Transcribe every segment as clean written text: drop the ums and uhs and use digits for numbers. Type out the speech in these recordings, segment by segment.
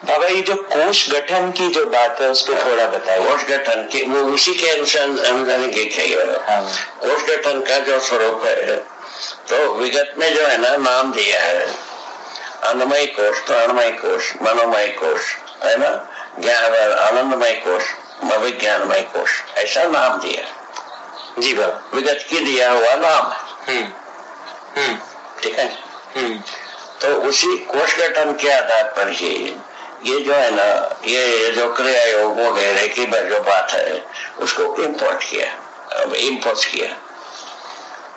बाबा ये जो कोश गठन की जो बात है उस पर थोड़ा बताइए। कोश गठन की वो उसी के अनुसार कोश गठन का जो स्वरूप है, तो विगत में जो है ना नाम दिया है, अन्नमय कोश, प्राणमय कोश, मनोमय कोश है ना, ज्ञान आनंदमय कोश, विज्ञानमय कोश, ऐसा नाम दिया जी बाबा। विगत की दिया हुआ नाम है। ठीक है। तो उसी कोश गठन के आधार पर ही ये जो है ना, ये जो क्रिया योग वगैरह की जो बात है उसको इम्पोर्ट किया, इम्पोज किया।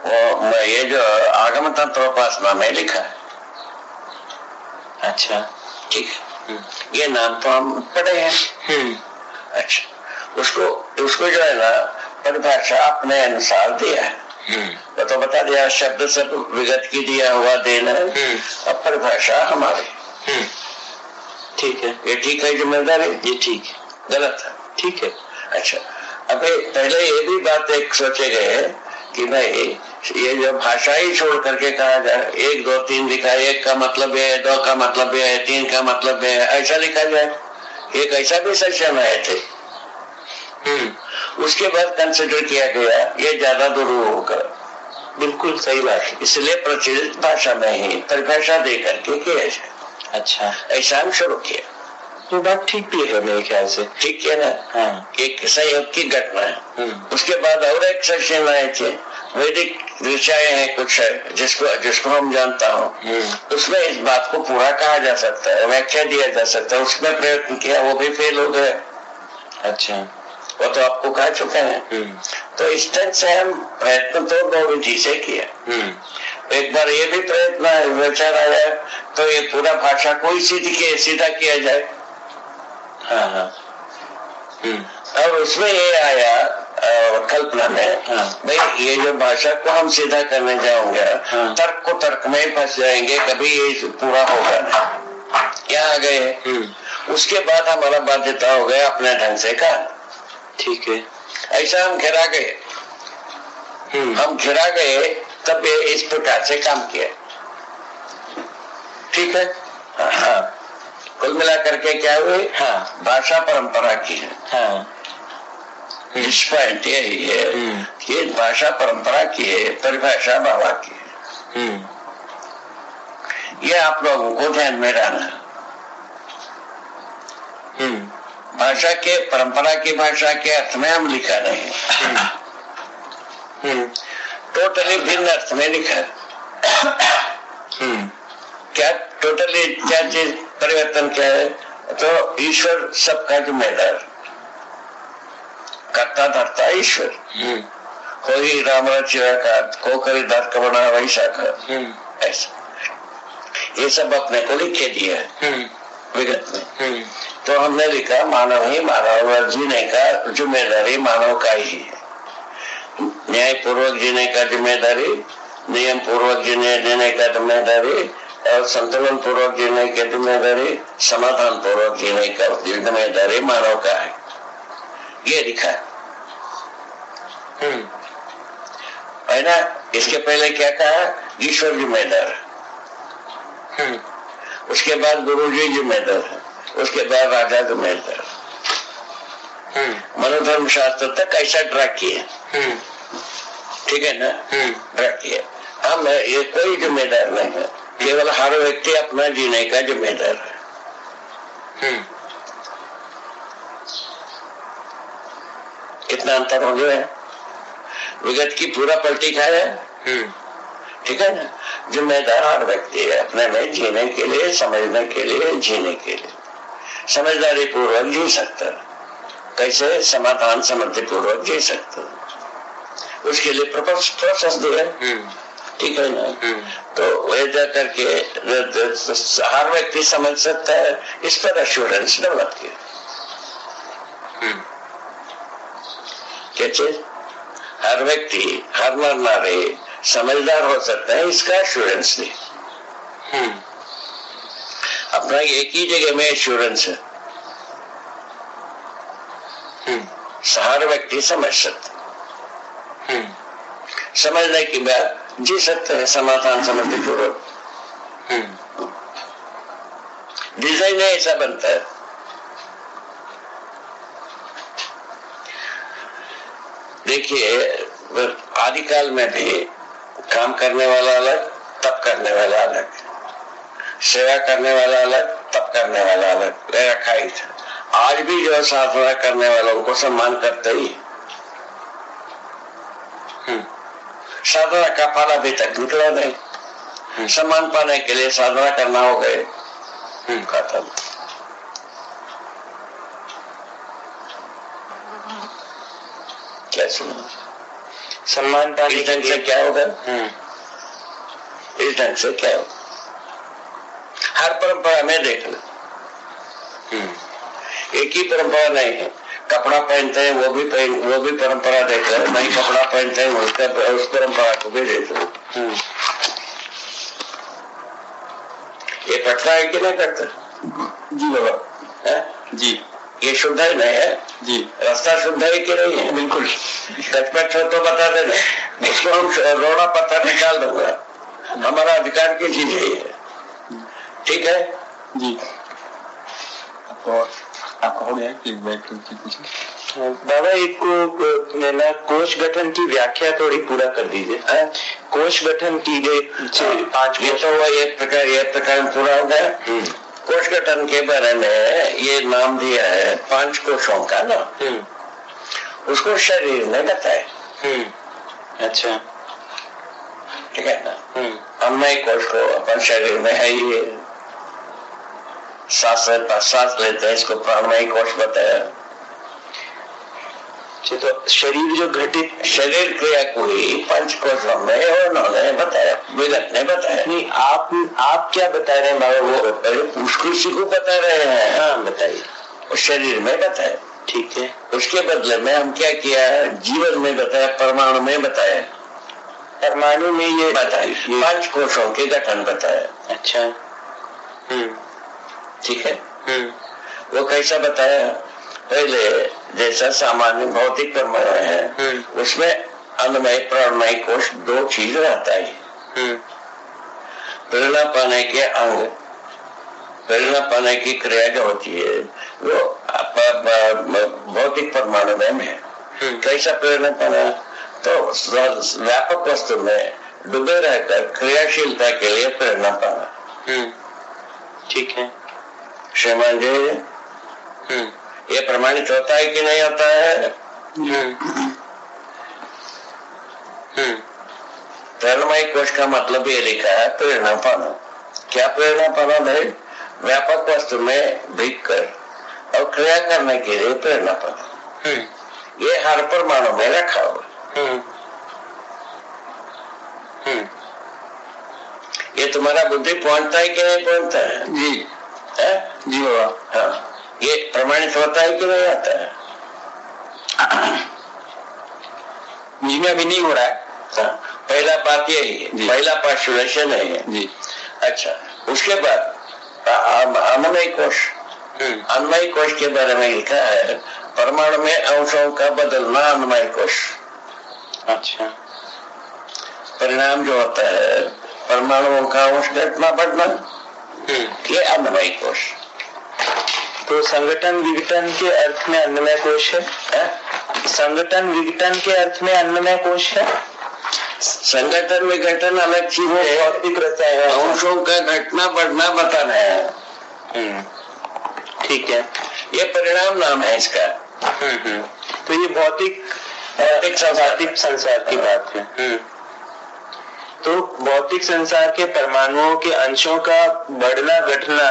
वो ये जो आगम तंत्रोपासना में लिखा है। अच्छा, ठीक है। ये नाम तो हम पढ़े हैं। अच्छा, उसको जो है ना परिभाषा अपने अनुसार दिया है। तो बता दिया, शब्द सब विगत की दिया हुआ देना है, अब परिभाषा हमारी। ठीक है, ये ठीक है जिम्मेदारी? ये ठीक है, गलत है? ठीक है। अच्छा, अबे पहले ये भी बात एक सोचे गए कि भाई ये जो भाषा ही छोड़ करके कहा जाए, 1 2 3 लिखा, 1 का मतलब है, 2 का मतलब है, 3 का मतलब है, ऐसा लिखा जाए। एक ऐसा भी सेशन आए थे। उसके बाद कंसिडर किया गया ये ज्यादा दुरूह होगा। बिल्कुल सही बात है, इसलिए प्रचलित भाषा में ही परिभाषा दे करके किया जाए। अच्छा, ऐसा हम शुरू किया। तो बात ठीक भी है मेरे ख्याल से। ठीक है ना? हाँ। एक संयोग की घटना है। उसके बाद और एक सेशन आए थे, वैदिक विषय है कुछ है जिसको हम जानता हूँ, उसमें इस बात को पूरा कहा जा सकता है, व्याख्या दिया जा सकता है। उसमें प्रयत्न किया, वो भी फेल हो गया। अच्छा, वो तो आपको कह चुके हैं। तो इस तरह से हम प्रयत्न तो 2 विधि से किया। एक बार ये भी प्रयत्न विचार आया तो ये पूरा भाषा को ही सीधा किया जाए। हाँ हाँ। और उसमें ये आया कल्पना में, भाई ये जो भाषा को हम सीधा करने जाओगे, तर्क को तर्क में फंस जाएंगे, कभी ये पूरा होगा नहीं। यहाँ आ गए, उसके बाद हमारा बाध्यता हो गया अपने ढंग से का। ठीक है, ऐसा हम घिरा गए। हम घिरा गए तब इस प्रकार से काम किया। ठीक है। हाँ, कुल मिला करके क्या हुई? हाँ, भाषा परंपरा की है। हाँ, इस पॉइंट यही है कि भाषा परंपरा की है, परिभाषा बाबा की है। ये आप लोगों को ध्यान में रहना है। भाषा के परंपरा की भाषा के अर्थ में हम लिखा नहीं, टोटली भिन्न अर्थ में लिखा है। क्या टोटली क्या चीज परिवर्तन क्या है? तो ईश्वर सबका जिम्मेदार, करता धरता ईश्वर। कोई राम रचिया का, को करी दर्क बना वैसा का, ऐसा ये सब अपने को लिखे दिया है विगत में। तो हमने लिखा मानव ही मानव जीने का जिम्मेदारी मानव का ही है। न्याय पूर्वक जीने का जिम्मेदारी, नियम पूर्वक जीने का जिम्मेदारी, और संतुलन पूर्वक जीने की जिम्मेदारी, समाधान पूर्वक जीने का जिम्मेदारी मानव का है। ये लिखा है ना। इसके पहले क्या कहा? ईश्वर जिम्मेदार, उसके बाद गुरु जी जिम्मेदार है, उसके बाद राजा जिम्मेदार। मनोधर्म शास्त्र तक ऐसा ड्रा किए। ठीक है ना? ड्रा किए। हम ये कोई जिम्मेदार नहीं है, केवल हर व्यक्ति अपना जीने का जिम्मेदार है। कितना अंतर हो गया? विगत की पूरा पलटी खाया। ठीक है ना? जिम्मेदार हर व्यक्ति है अपने में जीने के लिए, समझने के लिए, जीने के लिए। समझदारी पूर्वक जी सकता है। कैसे? समाधान समृद्धि पूर्वक जी सकता है। उसके लिए प्रोसेस दिया। ठीक है ना? तो वैसा करके हर व्यक्ति समझ सकता है, इस पर एश्योरेंस डेवलप किया। क्या चीज? हर व्यक्ति, हर नर नारी समझदार हो सकता है, इसका एश्योरेंस दी। अपना एक ही जगह में एश्योरेंस है, हर व्यक्ति समझ सकता है। समझने की बात जी सकते हैं समाधान समझते पूर्वक। डिजाइन ऐसा बनता है। देखिए आदिकाल में भी काम करने वाला अलग, तप करने वाला अलग, सेवा करने वाला अलग, तप करने वाला अलग रखा ही था। आज भी जो साधना करने वालों को सम्मान करते ही, साधना का फल अभी तक निकला नहीं। सम्मान पाने के लिए साधना करना हो गए खत्म। क्या सुना? सम्मान पाने इस ढंग से क्या होगा? इस ढंग से क्या होगा? हर परंपरा में देख लो, एक ही परंपरा नहीं है। कपड़ा पहनते हैं वो भी परंपरा देख लो, नहीं कपड़ा पहनते हैं उस परंपरा को भी देख लो। ये पटना है कि नहीं करता? जी बाबा जी। ये शुद्ध है नहीं है जी। रास्ता शुद्ध है कि नहीं है? बिल्कुल। कचपच हो तो बता देना, उसको हम रोड़ा पत्थर निकाल दूंगा। हमारा अधिकार की चीज है, ठीक है जी। आपका हो गया फीडबैक कुछ? बाबा एक को कोश गठन की व्याख्या थोड़ी पूरा कर दीजिए। कोश गठन की गई 5 ये तो हुआ एक प्रकार पूरा हो गया। कोश गठन के बारे में ये नाम दिया है 5 कोशों का ना, उसको शरीर में बताए। अच्छा, ठीक है ना। अन्नमय कोश को अपन शरीर में है, ये सांस लेते हैं, इसको प्राणमय कोश बताया। तो शरीर जो घटित शरीर क्रिया को ही 5 कोशों में उन्होंने बताया, विगत ने बताया। नहीं, आप क्या बता रहे हैं बाबा? वो उसको किसी को बता रहे हैं। हाँ बताइए। उस शरीर में बताया, ठीक है। उसके बदले में हम क्या किया, जीवन में बताया, परमाणु में बताया। परमाणु में ये बताया 5 कोशों के गठन बताया। अच्छा, ठीक है। वो कैसा बताया? पहले जैसा सामान्य भौतिक परमाणु है, उसमें अन्नमय प्राणमय कोश 2 चीज रहता है। प्रेरणा पाने के अंग, प्रेरणा पाने की क्रिया जो होती है वो भौतिक परमाणु में है। कैसा प्रेरणा पाना? तो व्यापक वस्तु में डूबे रहकर क्रियाशीलता के लिए प्रेरणा पाना। ठीक है श्रीमान जी, ये प्रमाणित होता है कि नहीं होता है? प्रेरणामय कोश का मतलब ये लिखा है प्रेरणा पाना। क्या प्रेरणा पाना भाई? व्यापक वस्तु में भीग कर और क्रिया करने के लिए प्रेरणा पाना। ये हर परमाणु में रखा हुआ। ये तुम्हारा बुद्धि पहुंचता है कि नहीं पहुंचता है? जी है? जी बाबा। हाँ, ये प्रमाणित होता है कि नहीं आता है? जी में अभी नहीं हो रहा है। हाँ, पहला बात यही है, पहला पार्शुलेशन है जी। अच्छा, उसके बाद अन्नमय कोश। अन्नमय कोश के बारे में लिखा है परमाणु में अंशों का बदलना अन्नमय कोश। अच्छा, परिणाम जो होता है परमाणुओं का अंश घटना बढ़ना, ये अन्नमय कोश। तो संगठन विघटन के अर्थ में अन्नमय कोश है? संगठन विघटन के अर्थ में अन्नमय कोश है। संगठन विघटन अलग चीज है, भौतिक रसायन अंशों का घटना बढ़ना बताना है। ठीक है, ये परिणाम नाम है इसका। तो ये भौतिक संसार की बात है। तो भौतिक संसार के परमाणुओं के अंशों का बढ़ना घटना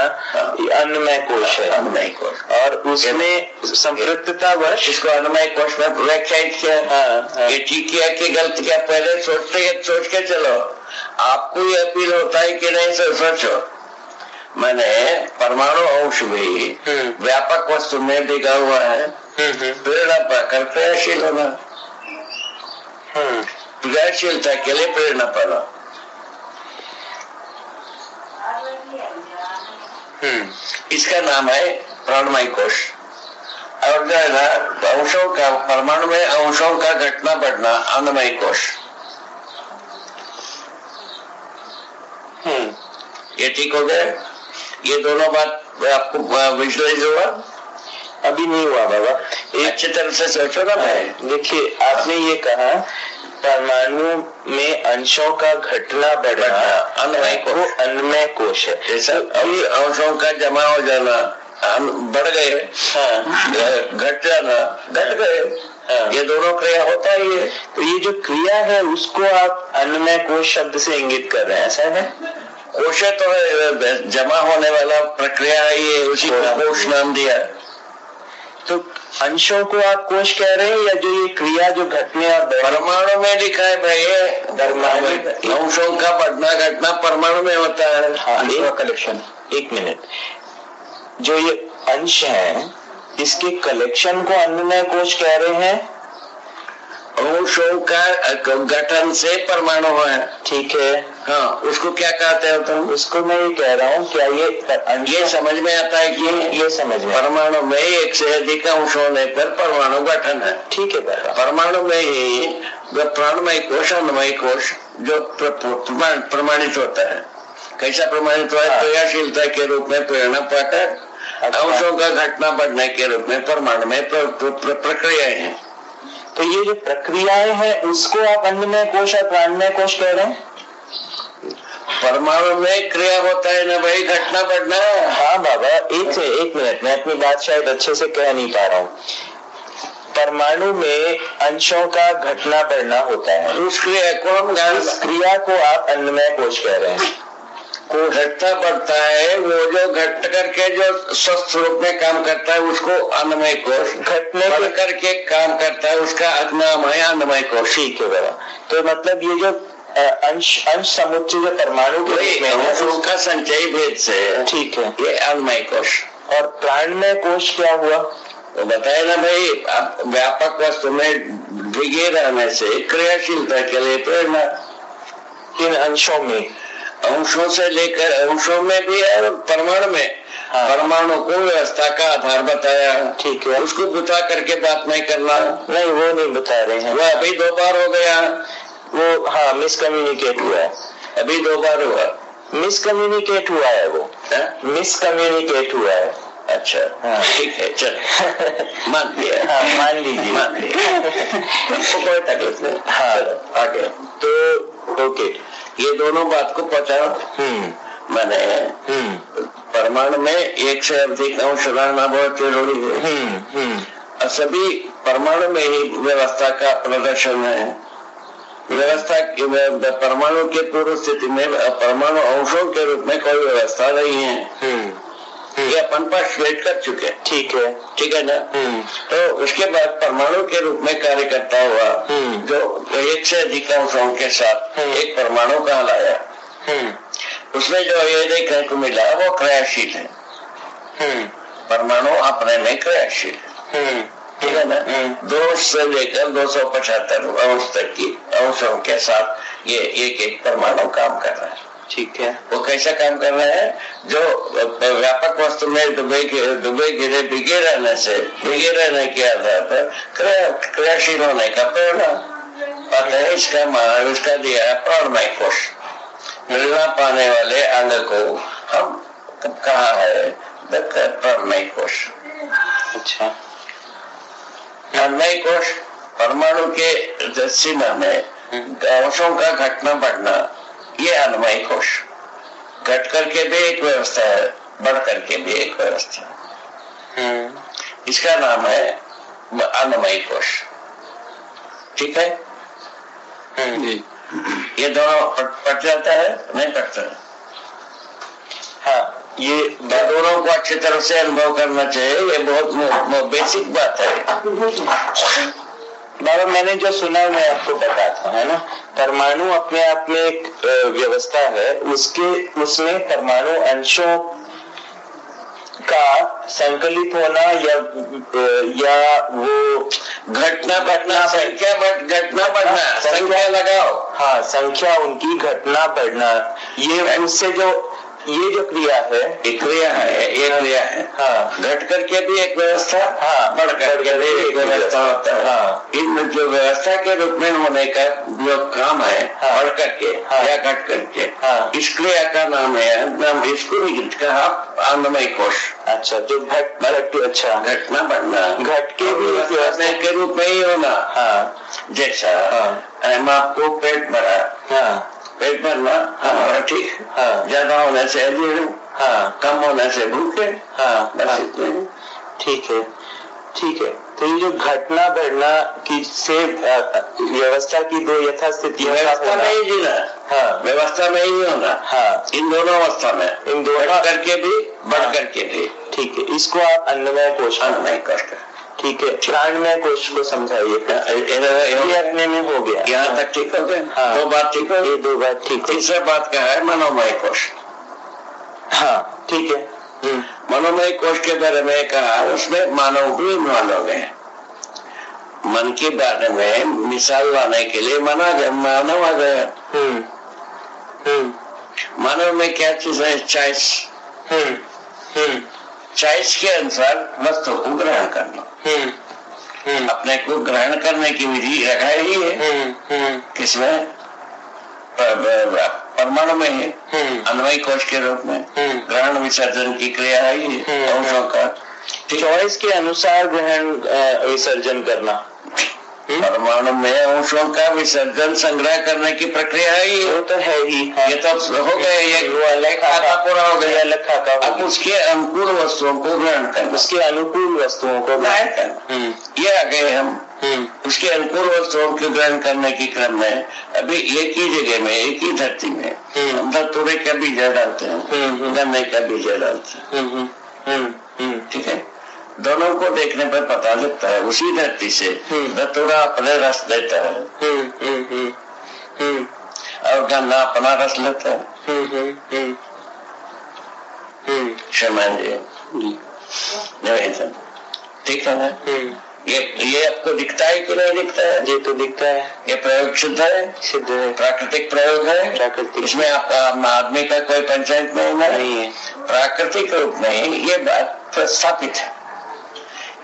अन्नमय कोश है। अन्नमय कोश, और उसमें संपृक्तता वर्ष इसको अन्नमय कोश में व्याख्यायित किया। ये ठीक किया कि गलत किया? पहले सोच के चलो, आपको ये अपील होता है कि नहीं? सोचो। मैंने परमाणु अंश भी व्यापक वस्तु में दिखा हुआ है। प्रेरणा पाकर क्रियाशील होना, क्रियाशीलता के लिए प्रेरणा पाना। इसका नाम है प्राणमय कोश। और जो है ना अंशों का, परमाणु में अंशों का घटना बढ़ना अन्नमय कोश। ये ठीक हो गया। ये दोनों बात वो आपको विजुअलाइज हुआ? अभी नहीं हुआ बाबा, अच्छी तरह से सोचो ना भाई। देखिए आपने ये कहा परमाणु में अंशों का घटना बढ़ना, अन्वय कोश, वो अन्वय कोश है। जैसा अंशों का जमा हो जाना, बढ़ गए, घट जाना, घट गए, ये दोनों क्रिया होता ही है। तो ये जो क्रिया है उसको आप अन्वय कोश शब्द से इंगित कर रहे हैं, ऐसा है? कोश तो जमा होने वाला प्रक्रिया है, ये उसी को कोश नाम दिया। तो अंशों को आप कोश कह रहे हैं या जो ये क्रिया जो घटने और परमाणु में लिखा है भाई, अंशों का बढ़ना घटना परमाणु में होता है। हाँ, कलेक्शन। एक मिनट, जो ये अंश है इसके कलेक्शन को अन्वय कोश कह रहे हैं? अंशों का गठन से परमाणु है, ठीक है। हाँ, उसको क्या कहते हो तुम? उसको मैं ये कह रहा हूँ, क्या ये समझ में आता है कि ये समझ में परमाणु में एक से अधिक अंश होने पर परमाणु गठन है, ठीक है। परमाणु में ही प्राणमय कोश, अन्नमय कोश जो प्रमाणित होता है। कैसा प्रमाणित हुआ है? क्रियाशीलता के रूप में प्रेरणा पाकर अंशों का घटना बढ़ने के रूप में परमाणु में प्रक्रियाएं हैं। तो ये जो प्रक्रियाएं हैं उसको आप अन्नमय कोश और प्राणमय कोश कह रहे हैं? परमाणु में क्रिया होता है ना भाई, घटना बढ़ना। हाँ बाबा, एक मिनट, मैं अपनी बात शायद अच्छे से कह नहीं पा रहा हूँ। परमाणु में अंशों का घटना बढ़ना होता है, उस क्रिया को आप अन्नमय कोश कह रहे हैं। को घटता बढ़ता है, वो जो घट करके जो स्वस्थ रूप में काम करता है उसको अन्नमय कोश, घटने करके काम करता है उसका नाम है अन्नमय कोश। ठीक है बाबा, तो मतलब ये जो अंश समुच्चय जो परमाणु के उसका संचय भेद से, ठीक है, ये अन्नमय कोश। और प्राणमय कोश क्या हुआ? तो बताए ना भाई, व्यापक वस्तु में डिगे रहने से क्रियाशीलता के लिए प्रेरणा इन अंशों में, अंशों से लेकर अंशों में भी है, परमाणु में। हाँ। परमाणु को व्यवस्था का आधार बताया, ठीक है। उसको बुता करके बात नहीं करना। नहीं, वो नहीं बता रहे हैं, वो अभी 2 बार हो गया वो। हाँ, मिसकम्युनिकेट हुआ है, अभी 2 बार हुआ, मिसकम्युनिकेट हुआ है वो, मिसकम्युनिकेट हुआ है। अच्छा, हाँ, ठीक है, चल मान लिया। हाँ, मान लीजिए, मान लिया, कोई तकलीफ नहीं। हाँ, आगे तो ओके, ये दोनों बात को पहुंचाओ। मैंने परमाणु में एक से अधिक अंश रहना बहुत जरूरी है। सभी परमाणु में ही व्यवस्था का प्रदर्शन है। व्यवस्था परमाणु के पूर्व स्थिति में परमाणु अंशों के रूप में कोई व्यवस्था नहीं है, ये अपन पोस्टुलेट कर चुके, ठीक है, ठीक है ना। तो उसके बाद परमाणु के रूप में कार्य करता हुआ जो एक से अधिक अंशों के साथ एक परमाणु कहलाया, उसमें जो ये देखने को मिला वो क्रियाशील है। परमाणु अपने में क्रियाशील है, ठीक है ना। 2 से लेकर 275 अंश तक की अंशों के साथ ये एक परमाणु काम कर रहा है, ठीक है। वो कैसा काम कर रहा है? जो व्यापक वस्तु में डूबे गिरे बिगे रहने के आधार पर क्रियाशील होने का प्रेरणा इसका दिया है प्राणमय कोश। मिलना पाने वाले अंग को हम कहा है प्राणमय कोश। अच्छा, अन्नमय कोश परमाणु के सीमा में अंशों का घटना बढ़ना, ये अन्नमय कोश। घट करके भी एक व्यवस्था है, बढ़ करके भी एक व्यवस्था है, इसका नाम है अन्नमय कोश, ठीक है। ये दोनों पट जाता है, नहीं पटता? हाँ, ये दोनों को अच्छी तरह से अनुभव करना चाहिए, ये बहुत बेसिक बात है। बाबा, मैंने जो सुना मैं आपको बताता हूँ, है ना। परमाणु अपने आप में एक व्यवस्था है, उसमें परमाणु अंशों का संकलित होना या वो घटना बढ़ना, घटना बढ़ना, संख्या लगाओ। हाँ, संख्या उनकी घटना बढ़ना, ये उससे जो ये जो क्रिया है, ये क्रिया है। हाँ, घट करके भी एक व्यवस्था, हाँ, बढ़ करके भी एक व्यवस्था होता है। हाँ, इन जो व्यवस्था के रूप में होने का जो काम है, हाँ, बढ़ करके हाँ, या घट करके, हाँ, इस क्रिया का नाम है, इसको भी कहा अन्नमय कोश। अच्छा, जो घट, अच्छा, घटना बढ़ना, घट के भी व्यवस्था के रूप में ही होना। हाँ, जैसा हाँ, आपको पेट भरा, हाँ, पेट भरना, हाँ, ठीक, हाँ, ज्यादा होने से अजीर्ण, हाँ, कम होने से भूखे, हाँ, बस हाँ, इतने ही। ठीक है, ठीक है। तो ये जो घटना बढ़ना की से व्यवस्था की दो यथास्थितियों का व्यवस्था होना, में ही जीना, हाँ, व्यवस्था में ही होना, हाँ, इन दोनों अवस्था में, इन दोनों घट करके भी, बढ़ हाँ, करके भी। ठीक है, इसको आप अन्नमय कोश, अन्नमय कोश, ठीक है। प्राणमय कोश को समझाइए, ये अपने में हो गया, यहाँ तक ठीक हो गया। हाँ, दो बात ठीक हो गई, दो बात ठीक है। तीसरा बात क्या है, मनोमय कोश। हाँ, ठीक है। मनोमय कोश के बारे में कहा, उसमें मानव भी इन्वॉल्व है। मन के बारे में मिसाल लाने के लिए मानव आ गया। मानव में क्या चीज है, चॉइस। चॉइस के अनुसार वस्तु को ग्रहण करना, अपने को ग्रहण करने की विधि रखा ही है। किसमें, परमाणु में है, अन्वय कोश के रूप में ग्रहण विसर्जन की क्रिया है अंशों का। चॉइस के अनुसार ग्रहण विसर्जन करना, परमाणु में अंशों का विसर्जन संग्रह करने की प्रक्रिया है ही, वो तो है ही। ये तो हो गए, ये खाता पूरा हो गया, लखा का। अब उसके अनुकूल वस्तुओं को ग्रहण करना, उसके अनुकूल वस्तुओं को ग्रहण करना, ये आ गए हम। उसके अनुकूल वस्तुओं को ग्रहण करने के क्रम में अभी एक ही जगह में, एक ही धरती में हम धतूरे का बीज डालते हैं, गन्ने का बीज डालते हैं, ठीक है। दोनों को देखने पर पता लगता है, उसी धरती से धतूरा अपने रस देता है और गन्ना अपना रस लेता है। श्रीमान जी, निवेदन, ठीक है ना? ये आपको दिखता है कि नहीं दिखता है? ये तो दिखता है। ये प्रयोग शुद्ध है, सिद्ध है, प्राकृतिक प्रयोग है, प्राकृतिक। इसमें आपका आदमी का कोई पंचायत नहीं है। प्राकृतिक रूप में ये बात स्थापित है,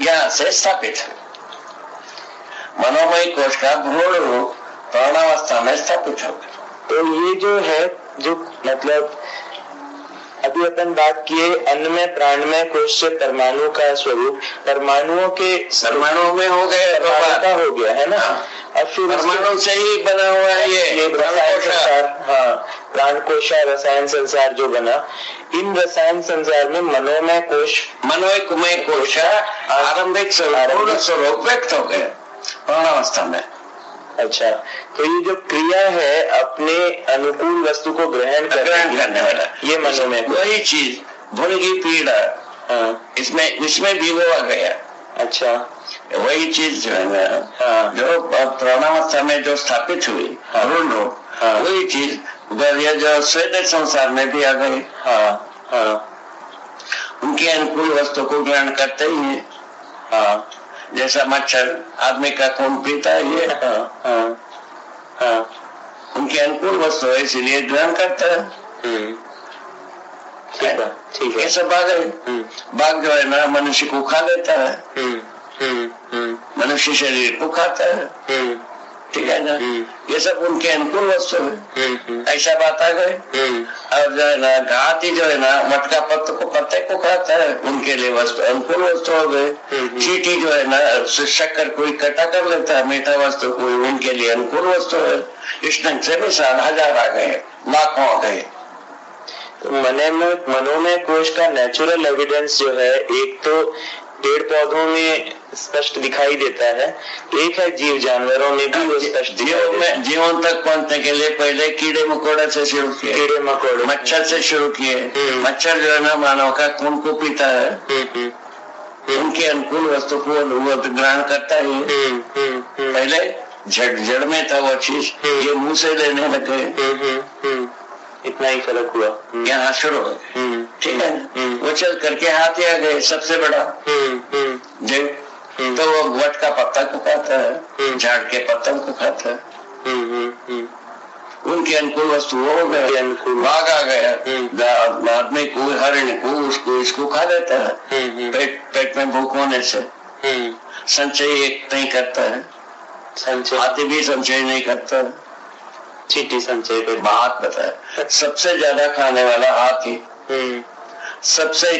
यहाँ से स्थापित है। मनोमय कोश का भ्रूण रूप प्राणावस्था में स्थापित हो गया। तो ये जो है, जो मतलब अभी अपन बात किए अन्न में प्राणमय कोश से परमाणु का स्वरूप, परमाणुओं के परमाणु में हो गए, का हो गया है ना। अब फिर परमाणु से ही बना हुआ है ये रसायन संसार, हाँ, प्राण कोशा रसायन संसार जो बना, इन रसायन संसार में मनोमय कोश, मनोमय कोश आरंभिक स्वरूप व्यक्त हो गए प्राणावस्था में। अच्छा, तो ये जो क्रिया है अपने अनुकूल वस्तु को ग्रहण करने वाला, ये मनोमय, वही चीज भूल की पीड़ा, हाँ, इसमें भी वो आ गया। अच्छा, वही चीज जो है ना, हाँ, जो प्राणावस्था में जो स्थापित हुई, हाँ, रूप, हाँ, वही चीज जो स्वेद संसार में भी आ गई। हाँ, हाँ, उनके अनुकूल वस्तु को ग्रहण करते ही है। हाँ, जैसा मच्छर आदमी का खून पीता है, ये हाँ, हाँ, हाँ, उनके अनुकूल वस्तु है, इसलिए ग्रहण करता है। ठीक है, ये सब बाघ है। बाघ जो है ना, मनुष्य को खा लेता है, मनुष्य शरीर को खाता है, ठीक है ना। ये सब उनके अनुकूल वस्तु है, ऐसा बात आ गई। और जो है ना, घाती जो है ना, मटका पत्ते को खाता है, उनके लिए वस्तु अनुकूल वस्तु हो गए। चींटी जो है ना, शक्कर को इकट्ठा कर लेता है, मीठा वस्तु को, उनके लिए अनुकूल वस्तु है। इस ढंग से भी 1000 आ गए, लाखों आ गए। तो मनोमय कोश का नेचुरल एविडेंस जो है, एक तो पेड़ पौधों में स्पष्ट दिखाई देता है, एक है जीव जानवरों में भी वो स्पष्ट। जीवन तक पहुंचने के लिए पहले कीड़े मकोड़े से शुरू किए, कीड़े मकोड़े, मच्छर से शुरू किए। मच्छर जो है ना, मानव का खून को पीता है, उनके अनुकूल वस्तु को ग्रहण करता है। पहले जड़ में था वो चीज, ये मुंह से लेने लगे, इतना ही फर्क हुआ, यहाँ शुरू हो गए, ठीक है। वो चल करके हाथी आ गए, सबसे बड़ा जीव, तो वो वट का पत्ता को खाता है, झाड़ के पत्तों को खाता है, उनके अनुकूल वस्तु हो गए, बाघ आ गया, आदमी को, हरिण को, उसको इसको खा लेता है, पेट में भूख होने से। संचय एक नहीं करता है, हाथी भी संचय नहीं करता, चींटी संचय पे बात बताया। सबसे ज्यादा खाने वाला हाथी, सबसे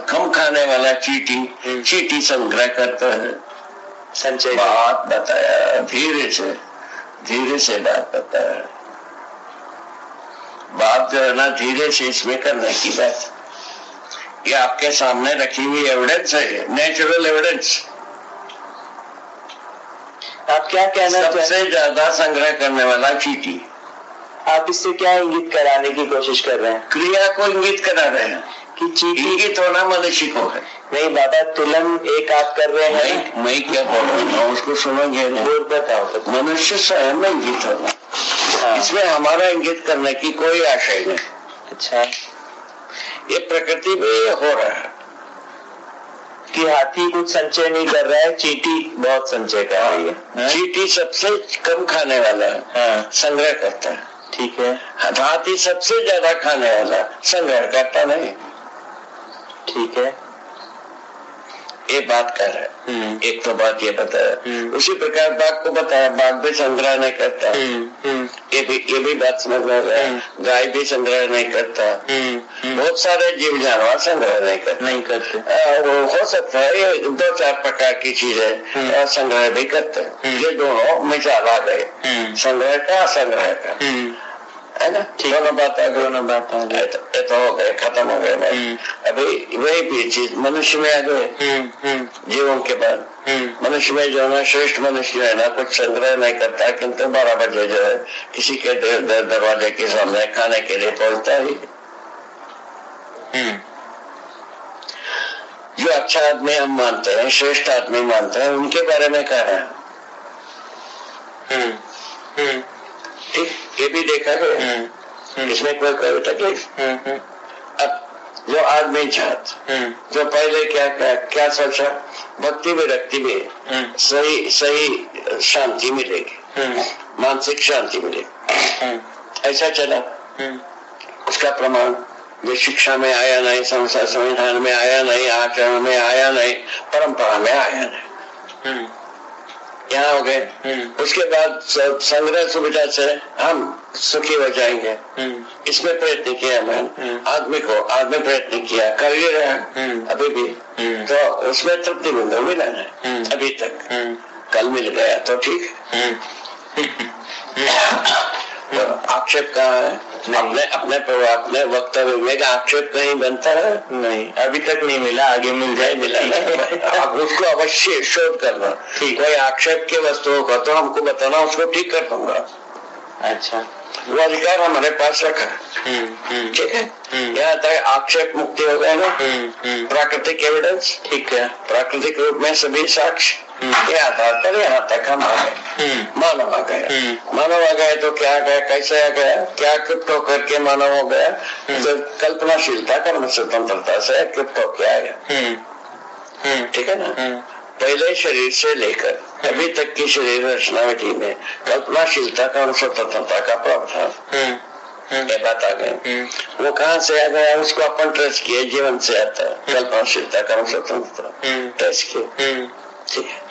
कम खाने वाला चींटी, चींटी संग्रह करता है, संचय। बात बताया, धीरे से बात बताया। बात जो है ना धीरे से इसमें करने की बात, ये आपके सामने रखी हुई एविडेंस है, नेचुरल एविडेंस। आप क्या कहना चाहते हैं? सबसे ज्यादा संग्रह करने वाला चींटी। आप इससे क्या इंगित कराने की कोशिश कर रहे हैं? क्रिया को इंगित करा रहे हैं कि चींटी इंगित होना मनुष्य को है। नहीं बाबा, तुलन एक आप कर रहे हैं। मैं क्या बोल रहा हूँ उसको सुनोगे? बताओ। मनुष्य स्वयं में इंगित होना, हाँ। इसमें हमारा इंगित करने की कोई आशय नहीं। अच्छा, ये प्रकृति में हो रहा है कि हाथी कुछ संचय नहीं कर रहा है, चींटी बहुत संचय कर रही है। चींटी सबसे कम खाने वाला है, हाँ। संग्रह करता है, ठीक है। हाथी सबसे ज्यादा खाने वाला, संग्रह करता नहीं, ठीक है। ये बात कर रहा है। एक तो बात ये बताया, उसी प्रकार बाघ को बताया, बाघ भी संग्रह नहीं करता, ये भी बात समझ में आ रहा है। गाय भी संग्रह नहीं करता, बहुत सारे जीव जानवर संग्रह नहीं करते। वो हो सकता है ये 2-4 प्रकार की चीजें संग्रह भी करते हैं, ये दोनों मिसाल आ गए, संग्रह का संग्रह का, है ना? दोनों बात आ गए, तो हो गए, खत्म हो गए। अभी वही भी चीज मनुष्य में आ गए, जीवों के बाद मनुष्य में जो है ना, श्रेष्ठ मनुष्य है ना, कुछ संग्रह नहीं करता, किंतु 12 बजे जो है किसी के दरवाजे के सामने खाने के लिए पहुंचता ही। जो अच्छा आदमी हम मानते हैं, श्रेष्ठ आदमी मानते हैं, उनके बारे में कह रहे हैं। ठीक, ये भी देखा गया, इसमें कोई तकलीफ। अब जो आदमी छात, जो पहले क्या सोचा, भक्ति विरक्ति में सही शांति मिलेगी, मानसिक शांति मिलेगी, ऐसा चला। उसका प्रमाण जो शिक्षा में आया नहीं, संविधान में आया नहीं, आचरण में आया नहीं, परंपरा में आया नहीं, यहाँ हो गए। उसके बाद संग्रह सुविधा से हम सुखी हो जाएंगे, इसमें प्रयत्न किया मैंने, आदमी प्रयत्न किया, कर ही रहा अभी भी, तो उसमें तृप्ति बिंदु मिला नहीं अभी तक, कल मिल गया तो ठीक। तो आक्षेप कहाँ है? अपने वक्तव्य में आक्षेप कहीं बनता है? नहीं, अभी तक नहीं मिला, आगे मिल जाए। मिला आप उसको अवश्य शोध करना, कोई आक्षेप के वस्तु होगा तो हमको बताना, उसको ठीक कर दूंगा। अच्छा, वो अधिकार हमारे पास रखा, ठीक है। यहाँ तक आक्षेप मुक्ति हो गया ना, प्राकृतिक एविडेंस, ठीक है, प्राकृतिक रूप में सभी साक्ष्य के आधार पर यहाँ तक हम आ गए, मानव आ गया। मानव आ गए तो क्या गया, कैसे आ गया, क्या कृप्त होकर के मानव हो गया? तो कल्पनाशीलता, कर्म स्वतंत्रता से कृप्त होकर आया, ठीक है ना। पहले शरीर से लेकर अभी तक की शरीर रचना विधि में कल्पनाशीलता का, स्वतंत्रता का प्रावधान, ये बात आ गई। वो कहाँ से आ गया? उसको अपन ट्रेस किए, जीवन से आता है कल्पनाशीलता का, स्वतंत्रता ट्रेस किए, ठीक है।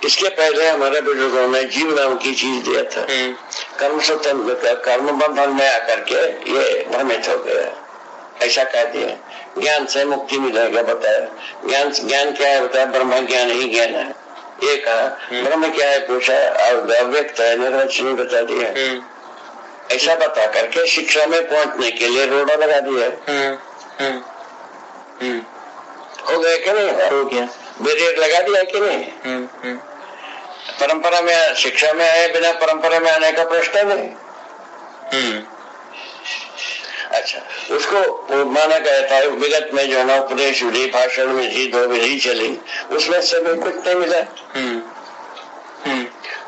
इसके पहले हमारे बुजुर्गों ने जीव नाम की चीज दिया था, कर्म स्वतंत्र, कर्म बंधन में आकर के ये भ्रमित हो गया, ऐसा कह दिया। ज्ञान से मुक्ति मिलेगा बताया, ज्ञान क्या है बताया, ब्रह्म ज्ञान ही ज्ञान है, ये कहा। ब्रह्म क्या है पूछा, अव्यक्त है, निर्वचनीय बता दिया। ऐसा बता करके शिक्षा में पहुंचने के लिए रोड़ा लगा दिया। हो गया कि नहीं? हो गया, बैरियर लगा दिया कि नहीं? परंपरा में, शिक्षा में आए बिना परंपरा में आने का प्रश्न नहीं। अच्छा, उसको माना गया था विगत में जो ना उपदेश विधि, भाषण विधि, 2 विधि चली, उसमें से भी कुछ नहीं मिला।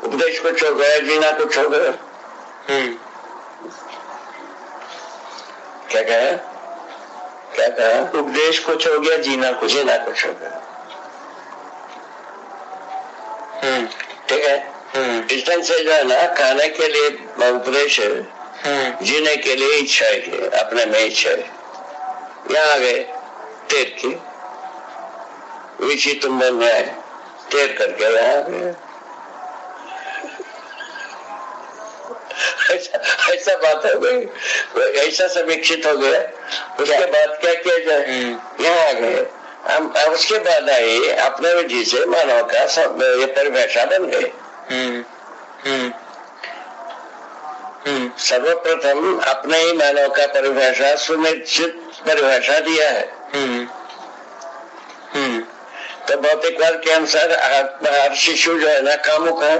उपदेश कुछ हो गया, जीना कुछ हो गया। क्या कहा? उपदेश कुछ हो गया, जीना कुछ हो गया, ठीक है। इस ढंग से जो है ना, खाने के लिए उपदेश है, जीने के लिए इच्छा है, अपने में इच्छा है। यहाँ आ गए तैर के, विची तुम बन रहा है, तैर करके यहाँ आ गए। ऐसा बात हो गई, ऐसा समीक्षित हो गया। उसके बाद क्या किया जाए, यहाँ आ गए हम। उसके बाद आए अपने विधि से मानव का सब ये परिभाषा बन गए। सर्वप्रथम अपने ही मानव का परिभाषा सुनिश्चित परिभाषा दिया है। तो भौतिकवाद के अनुसार हर शिशु जो है ना कामुक है,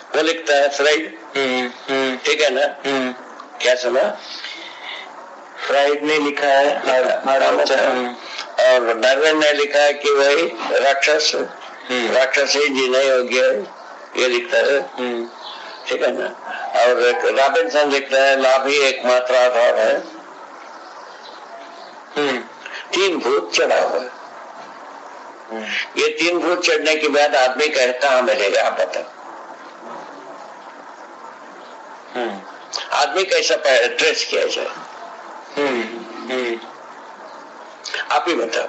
वो लिखता है फ्राइड, ठीक है ना? क्या सुना? फ्राइड ने लिखा है और डार्विन ने लिखा है कि वही राक्षस ही जीने योग्य है, ये लिखता है, ठीक है ना? और रॉबिन्सन लिखता है लाभ ही एकमात्र आधार है। 3 भूत चढ़ा हुआ है। ये 3 भूत चढ़ने के बाद आदमी कहाँ मिलेगा, आप बताओ? आदमी कैसा ट्रेस किया जाए? आप ही बताओ।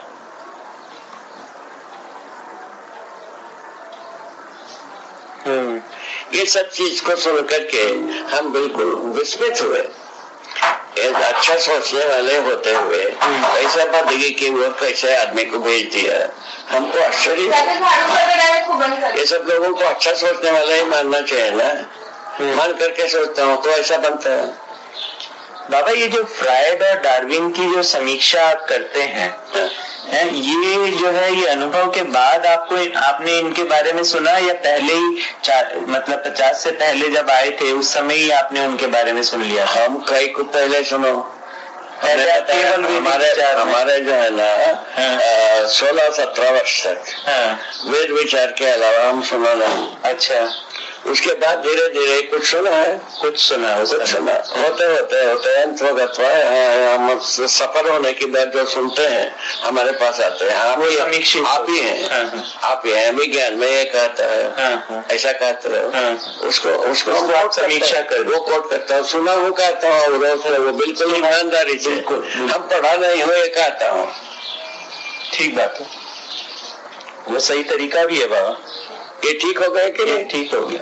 ये सब चीज को सुन करके हम बिल्कुल विस्मित हुए। अच्छा सोचने वाले होते हुए ऐसा बंदगी की वो कैसे आदमी को भेज दिया, हमको आश्चर्य। ये सब लोगों को अच्छा सोचने वाला ही मानना चाहिए ना। मान करके सोचता हूँ तो ऐसा बनता है। बाबा, ये जो फ्रायड और डार्विन की जो समीक्षा आप करते हैं, ये जो है ये अनुभव के बाद आपने इनके बारे में सुना, या पहले ही मतलब 50 से पहले जब आए थे उस समय ही आपने उनके बारे में सुन लिया? हम कई को पहले सुनो, हमारे जो है ना 16-17 वर्ष तक वेद विचार के अलावा हम सुना नहीं। अच्छा। उसके बाद धीरे धीरे कुछ सुना है, कुछ सुना होते हम सफर होने के बाद जो सुनते हैं हमारे पास आते हैं। हम आप ही हैं, आप ही हैं विज्ञान में ये कहता है, ऐसा कहते हो, उसको समीक्षा कर, वो कोट करता हूँ, सुना हूँ कहता हूँ, वो बिल्कुल ईमानदारी से, हम पढ़ा नहीं हो ये कहता हूँ। ठीक बात है, वो सही तरीका भी है बाबा। ये ठीक हो गया कि नहीं? ठीक हो गया।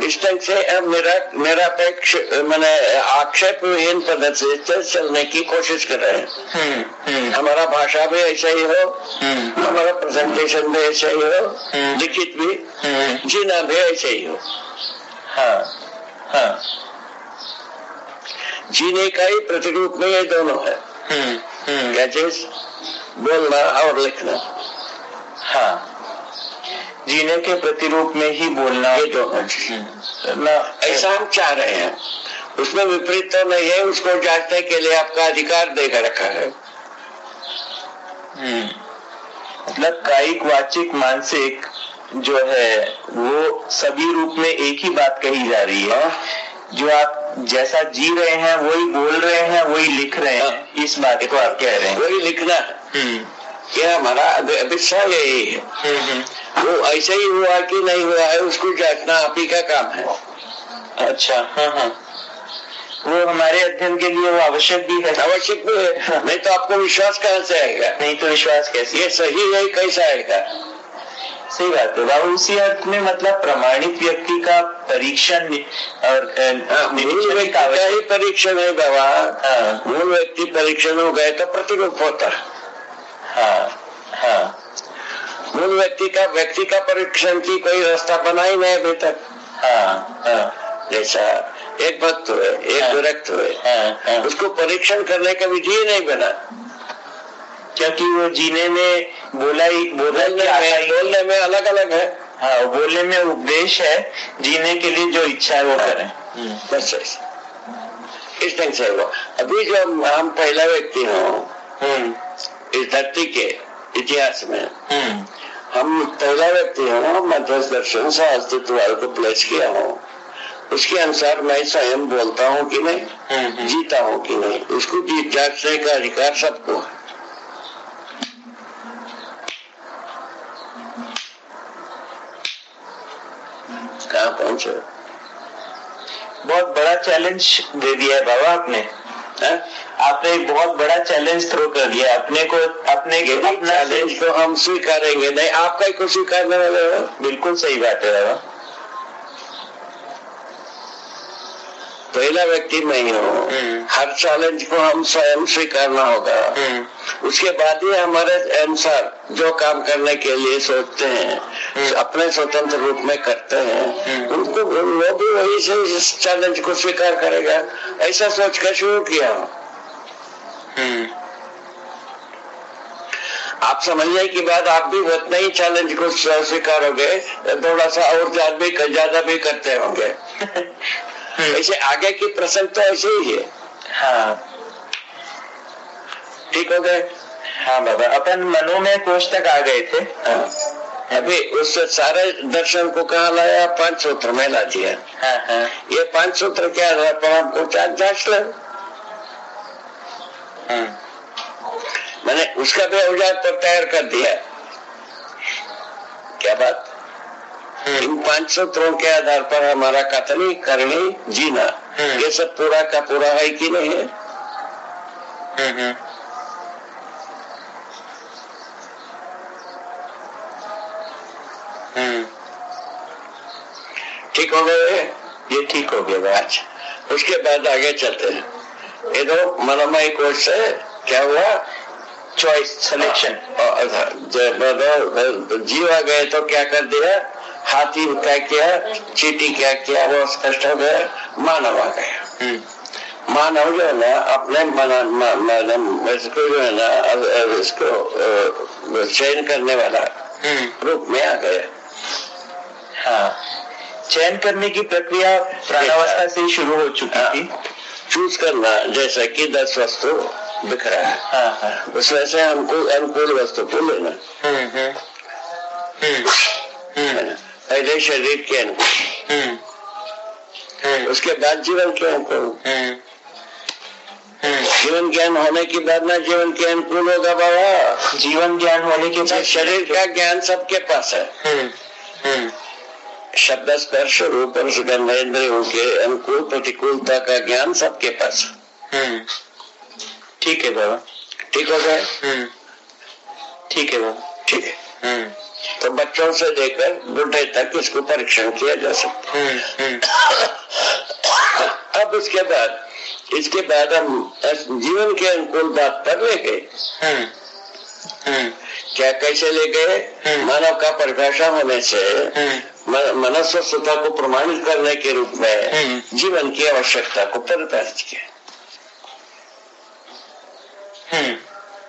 इस ढंग से मेरा मैंने आक्षेपहीन पद्धति से चलने की कोशिश कर रहे हैं। हमारा भाषा भी ऐसा ही हो, हमारा प्रेजेंटेशन भी ऐसा ही हो, लिखित भी, जीना भी ऐसा ही हो। हाँ, जीने का ही प्रतिरूप में ये दोनों है। क्या चीज? बोलना और लिखना। हाँ, जीने के प्रतिरूप में ही बोलना, ये तो ऐसा हम चाह रहे हैं। उसमें विपरीत तो नहीं है, उसको जांचने के लिए आपका अधिकार देकर रखा है। मतलब कायिक, वाचिक, मानसिक जो है वो सभी रूप में एक ही बात कही जा रही है। जो आप जैसा जी रहे हैं वही बोल रहे हैं, वही लिख रहे हैं, इस बात को आप कह रहे हैं। वही लिखना, ये हमारा विषय यही है। वो ऐसे ही हुआ कि नहीं हुआ है उसको जांचना आप ही का काम है। अच्छा, हाँ, वो हमारे अध्ययन के लिए वो आवश्यक भी है। आवश्यक भी है, नहीं तो आपको विश्वास कहाँ से आएगा? नहीं तो विश्वास कैसे? ये सही है कैसा आएगा? सही बात है बाबू। उसी अर्थ में मतलब प्रमाणित व्यक्ति का परीक्षण और मूल व्यक्ति का ही परीक्षण है बाबा। मूल व्यक्ति परीक्षण हो गए तो प्रतिरूप होता है। हाँ, मूल व्यक्ति का परीक्षण की कोई रास्ता बना ही नहीं अभी तक। जैसा एक भक्त हुए, एक विरक्त हुए, उसको परीक्षण करने का विधि ही नहीं बना, क्योंकि वो जीने में बोलने में अलग अलग है। हाँ, बोलने में उपदेश है, जीने के लिए जो इच्छा है वो करें। बस इस ढंग से वो अभी जो हम पहला व्यक्ति हो इस धरती के इतिहास में, हम पहला व्यक्ति हो, मध्यस्थ दर्शन से अस्तित्व को प्लेस किया हो, उसके अनुसार मैं स्वयं बोलता हूँ कि नहीं, जीता हूँ कि नहीं, उसको जांचने का अधिकार सबको है। कहाँ पहुंचे। बहुत बड़ा चैलेंज दे दिया है बाबा आपने। आपने एक बहुत बड़ा चैलेंज थ्रो कर दिया अपने को, अपने चैलेंज को हम स्वीकारेंगे नहीं, आपका ही को स्वीकारने वाले हो। बिल्कुल सही बात है बाबा। पहला व्यक्ति मैं ही हूँ, हर चैलेंज को हम स्वयं स्वीकारना होगा। उसके बाद ही हमारे अनुसार जो काम करने के लिए सोचते हैं, अपने स्वतंत्र रूप में करते हैं, उनको वो भी वही से इस चैलेंज को स्वीकार करेगा। ऐसा सोच कर शुरू किया। आप समझने के बाद आप भी उतना ही चैलेंज को स्वीकारोगे, थोड़ा सा और ज्यादा भी करते होंगे। ऐसे आगे की प्रसंग तो ऐसे ही है। हाँ ठीक हो गए। हाँ बाबा, अपन मनोमय कोश तक आ गए थे। हाँ। अभी उस सारे दर्शन को कहाँ लाया, 5 सूत्र में ला दिया। हाँ, हाँ। ये 5 सूत्र क्या है, पर आपको जांच लो। मैंने उसका भी औजार तो तैयार कर दिया। क्या बात। इन 5 सूत्रों के आधार पर हमारा कथनी करनी जीना, ये सब पूरा का पूरा है कि नहीं है। ठीक हो गए। ये ठीक हो गया। आज उसके बाद आगे चलते हैं। ये दो मनोमय कोश से क्या हुआ, चॉइस सिलेक्शन। जीव आ गए तो क्या कर दिया, हाथी क्या किया, चींटी क्या किया, वो स्पष्ट हो गया। मानव आ गया। मानव जो है ना अपने इसको जो है ना इसको चयन करने वाला रूप में आ गया। हाँ, चयन करने की प्रक्रिया प्राणावस्था से शुरू हो चुकी थी। चूज करना, जैसे कि 10 वस्तु दिख रहा है। हाँ, हाँ। उसमें से हमको अनुकूल वस्तु को लेना। पहले शरीर के अनुकूल, उसके बाद जीवन के अनुकूल। जीवन ज्ञान होने के बाद ना जीवन के अनुकूल होगा बाबा। जीवन ज्ञान होने के बाद शरीर का ज्ञान सबके पास है। शब्द स्पर्श रूप और सुगंध इंद्रियों के अनुकूल प्रतिकूलता का ज्ञान सबके पास है। ठीक है बाबा। ठीक हो गए। ठीक है बाबा। ठीक है। तो बच्चों से लेकर बुढ़े तक इसको परीक्षण किया जा सकता है। अब इसके बाद हम जीवन के अनुकूल बात पर ले गए। क्या कैसे ले गए, मानव का परिभाषा होने से मनस्वस्थता को प्रमाणित करने के रूप में जीवन की आवश्यकता को परिभाषित किया।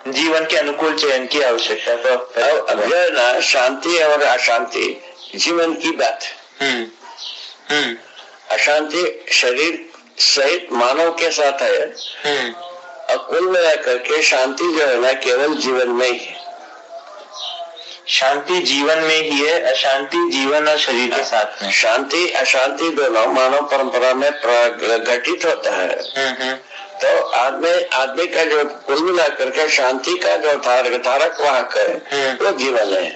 जीवन के अनुकूल चयन की आवश्यकता तो अब जो है ना, शांति और अशांति जीवन की बात है। अशांति शरीर सहित मानव के साथ है, और कुल मिलाकर के शांति जो है ना केवल जीवन में ही है। शांति जीवन में ही है, अशांति जीवन और शरीर के साथ में। शांति अशांति दोनों मानव परंपरा में घटित होता है। तो आदमी का जो कुल मिलाकर के शांति का जो धारक वाहक है वो जीवन है।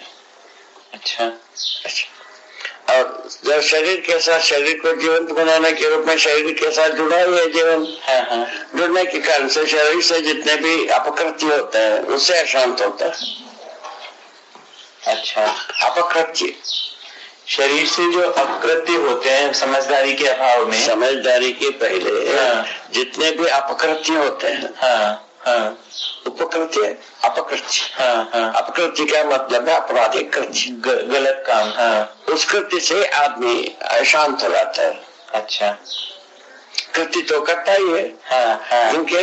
अच्छा। और जब शरीर के साथ, शरीर को जीवंत बनाने के रूप में शरीर के साथ जुड़ा ही है जीवन। जुड़ने के कारण से शरीर से जितने भी अपकृत्य होते हैं उससे अशांत होता है। अच्छा। अपकृत्य शरीर से जो अपकृत्य होते हैं समझदारी के अभाव में, समझदारी के पहले जितने भी अपकृत्य होते हैं, उपकृत्य अपकृत्य। अपकृत्य का मतलब है आपराधिक कृत्य, गलत काम। उस कृत्य से आदमी अशांत हो जाता है। अच्छा। कृत्य तो करता ही है, क्योंकि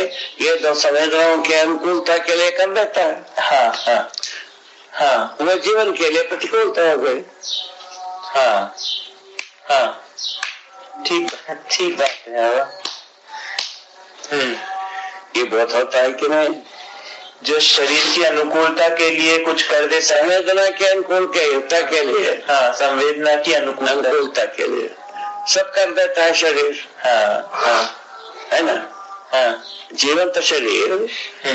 ये दो संवेदनाओं के अनुकूलता के लिए कर देता है। वो जीवन के लिए प्रतिकूलता हो गई। ठीक बात है। ये बहुत होता है कि नहीं, जो शरीर की अनुकूलता के लिए कुछ कर दे, संवेदना के अनुकूलता के लिए, संवेदना की अनुकूलता के लिए सब कर देता है शरीर। है ना। जीवंत शरीर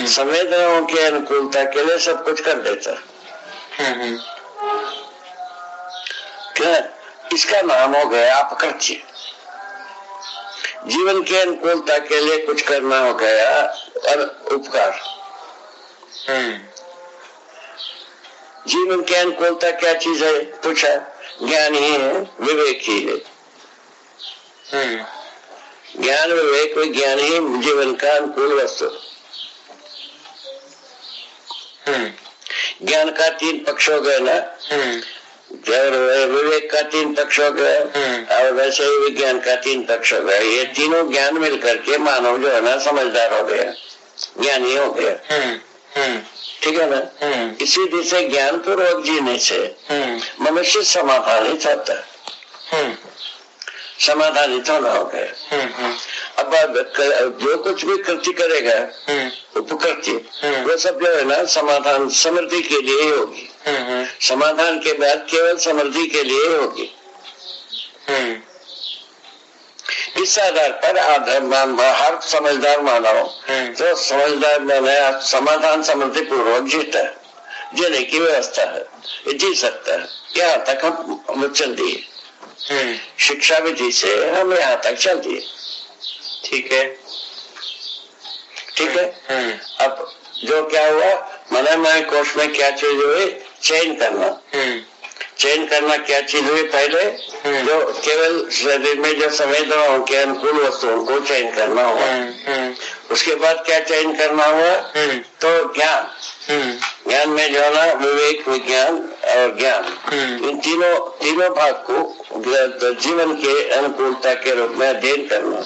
संवेदनाओं के अनुकूलता के लिए सब कुछ कर देता है। क्या इसका नाम हो गया अपकृत्य। जीवन के अनुकूलता के लिए कुछ करना हो गया और उपकार। जीवन के अनुकूलता क्या चीज है पूछा, ज्ञान ही है, विवेक ही है। ज्ञान विवेक विज्ञान ही जीवन का अनुकूल वस्तु। ज्ञान का 3 पक्ष हो गए ना, विवेक का 3 पक्ष हो गया और वैसे ही विज्ञान का 3 पक्ष हो गया। ये तीनों ज्ञान मिलकर के मानव जो है ना समझदार हो गया, ज्ञानी हो गया। ठीक है ना। इसी तरह से ज्ञान पूर्वक जीने से मनुष्य समाधानित होता है, समाधानित होना हो गया। अब जो कुछ भी कृति करेगा उपकृति, वो सब जो है ना समाधान समृद्धि के लिए ही होगी। समाधान के बाद केवल समृद्धि के लिए ही होगी। इस आधार पर हर समझदार मानव तो समझदार माने समाधान समृद्धि पूर्वक जीता है, जीने की व्यवस्था है, जी सकता है। यहाँ तक हम चल दिए, शिक्षा विधि से हम यहाँ तक चल दिए। ठीक है, ठीक है। अब जो क्या हुआ, मनोमय कोश में क्या चीज हुई, चयन करना। चयन करना क्या चीज हुई, पहले जो केवल शरीर में जो संवेदनाओं के अनुकूल वस्तुओं को चयन करना हुआ। उसके बाद क्या चयन करना हुआ, तो ज्ञान। ज्ञान में जो है ना विवेक विज्ञान और ज्ञान, इन तीनों भाग को जीवन के अनुकूलता के रूप में अध्ययन करना।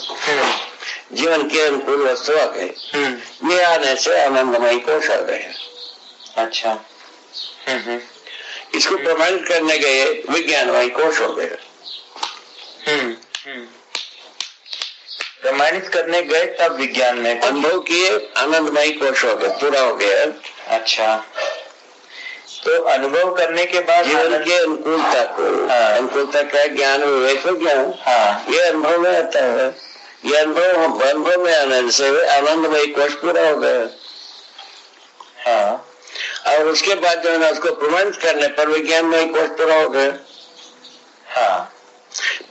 जीवन के अनुकूल वस्तु आ गए, ये आने से आनंदमय कोश आ गए। अच्छा, इसको प्रमाणित करने गए विज्ञानमय कोश हो गए। प्रमाणित करने गए तब विज्ञान में अनुभव किए, आनंदमय कोश हो गए, पूरा हो गया। अच्छा, तो अनुभव करने के बाद जीवन के अनुकूलता को, अनुकूलता क्या, ज्ञान विवेक विज्ञान, ये अनुभव में आता है। ये अनुभव में आनंद से आनंदमय कोश पूरा हो गया। हाँ, और उसके बाद जो है ना उसको प्रमाणित करने पर विज्ञानमय कोश पूरा हो गया। हाँ,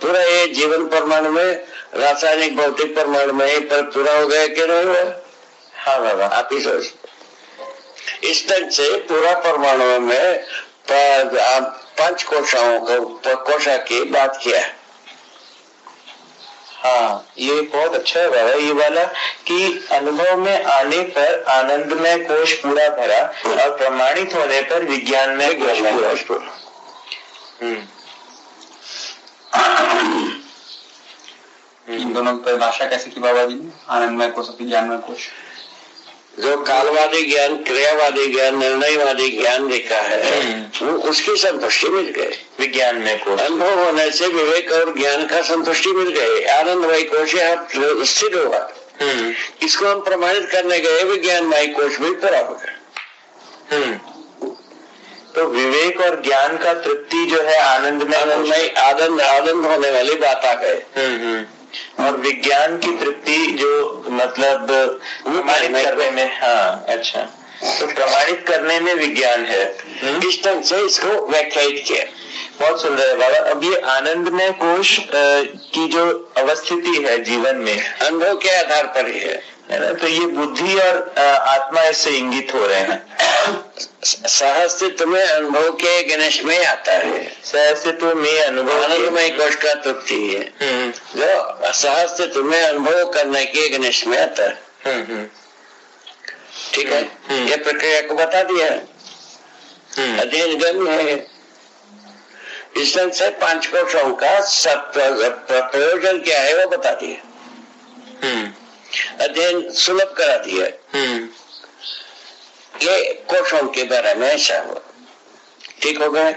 पूरा ये जीवन परमाणु में, रासायनिक भौतिक परमाणु में पर पूरा हो गया कि नहीं हुआ? हाँ बाबा, आप ही सोच। इस तरह से पूरा परमाणु में 5 कोशाओं को कोशा की बात किया है। हाँ, ये बहुत अच्छा है बाबा, ये वाला कि अनुभव में आने पर आनंद में कोश पूरा भरा और प्रमाणित होने पर विज्ञान में कोश पूरा। इन दोनों की परिभाषा कैसे की बाबा जी ने, आनंदमय कोश और विज्ञानमय कोश? जो कालवादी ज्ञान, क्रियावादी ज्ञान, निर्णयवादी ज्ञान देखा है, उसकी संतुष्टि मिल गई विज्ञान में कोश। अनुभव होने से विवेक और ज्ञान का संतुष्टि मिल गई, आनंदमय कोश स्थिर होगा। इसको हम प्रमाणित करने गए, विज्ञानमय कोश भी पूरा हो गया। तो विवेक और ज्ञान का तृप्ति जो है आनंदमय आनंद होने वाली बात आ गए। और विज्ञान की तृप्ति जो मतलब प्रमाणित करने में। हाँ, अच्छा, तो प्रमाणित करने में विज्ञान है। इस ढंग से इसको व्याख्यायित किया। बहुत सुंदर है बाबा। अब ये आनंदमय कोश की जो अवस्थिति है जीवन में, अनुभव के आधार पर ही है ना, तो ये बुद्धि और आत्मा इससे इंगित हो रहे हैं। सहस्तित्व में अनुभव के गणेश में आता है। सहस्तित्व में अनुभव, आनंदमय कोश का तृप्ति है जो सहस्तित्व में अनुभव करने के गणेश में आता है। ठीक है, ये प्रक्रिया को बता दिया है, अध्ययन गम्य है। इस ढंग से 5 कोशों का प्रयोजन क्या है वो बता दिया, अध्ययन सुलभ करा दिया। ये कोशों के बारे में ऐसा हुआ। ठीक हो गए।